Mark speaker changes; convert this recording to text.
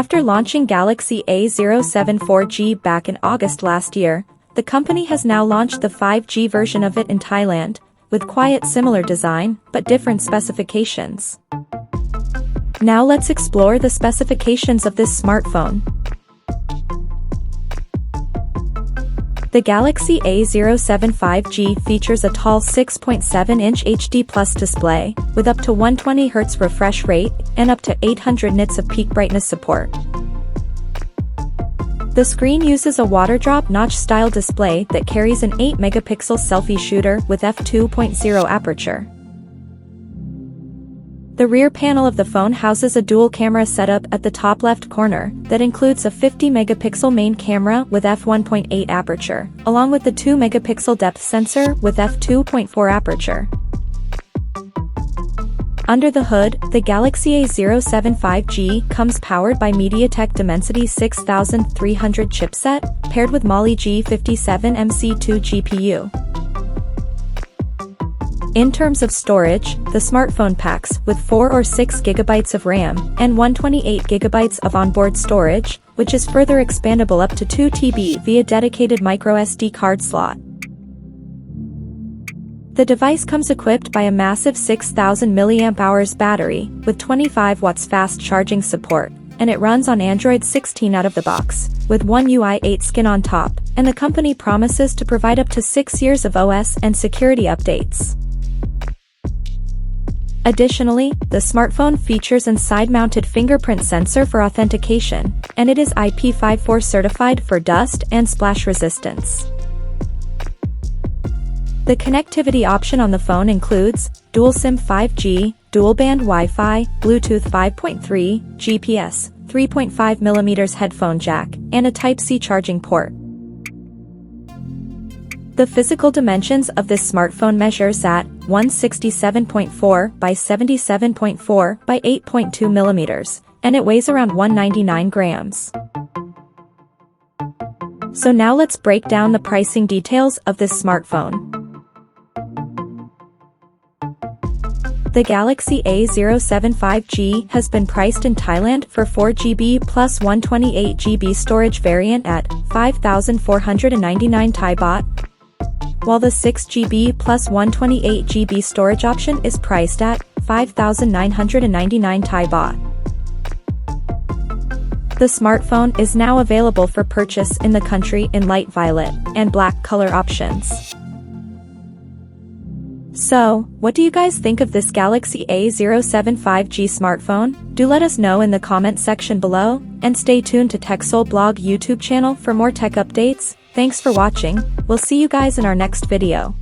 Speaker 1: After launching Galaxy A07 4G back in August last year, the company has now launched the 5G version of it in Thailand, with quite similar design, but different specifications. Now let's explore the specifications of this smartphone. The Galaxy A07 5G features a tall 6.7-inch HD Plus display, with up to 120Hz refresh rate, and up to 800 nits of peak brightness support. The screen uses a water-drop notch-style display that carries an 8-megapixel selfie shooter with f2.0 aperture. The rear panel of the phone houses a dual-camera setup at the top left corner that includes a 50-megapixel main camera with f1.8 aperture, along with the 2-megapixel depth sensor with f2.4 aperture. Under the hood, the Galaxy A07 5G comes powered by MediaTek Dimensity 6300 chipset, paired with Mali G57 MC2 GPU. In terms of storage, the smartphone packs with 4 or 6 GB of RAM and 128 GB of onboard storage, which is further expandable up to 2 TB via dedicated microSD card slot. The device comes equipped by a massive 6000 mAh battery with 25 watts fast charging support, and it runs on Android 16 out of the box, with One UI 8 skin on top, and the company promises to provide up to 6 years of OS and security updates. Additionally, the smartphone features a side-mounted fingerprint sensor for authentication, and it is IP54 certified for dust and splash resistance. The connectivity option on the phone includes dual SIM 5G, dual-band Wi-Fi, Bluetooth 5.3, GPS, 3.5mm headphone jack, and a Type-C charging port. The physical dimensions of this smartphone measures at 167.4 by 77.4 by 8.2 millimeters, and it weighs around 199 grams. So now let's break down the pricing details of this smartphone. The Galaxy A07 5G has been priced in Thailand for 4GB plus 128GB storage variant at 5,499 Thai baht, while the 6GB plus 128GB storage option is priced at 5,999 Thai baht. The smartphone is now available for purchase in the country in light violet and black color options. So, what do you guys think of this Galaxy A07 5G smartphone? Do let us know in the comment section below, and stay tuned to TechSole Blog YouTube channel for more tech updates. Thanks for watching, we'll see you guys in our next video.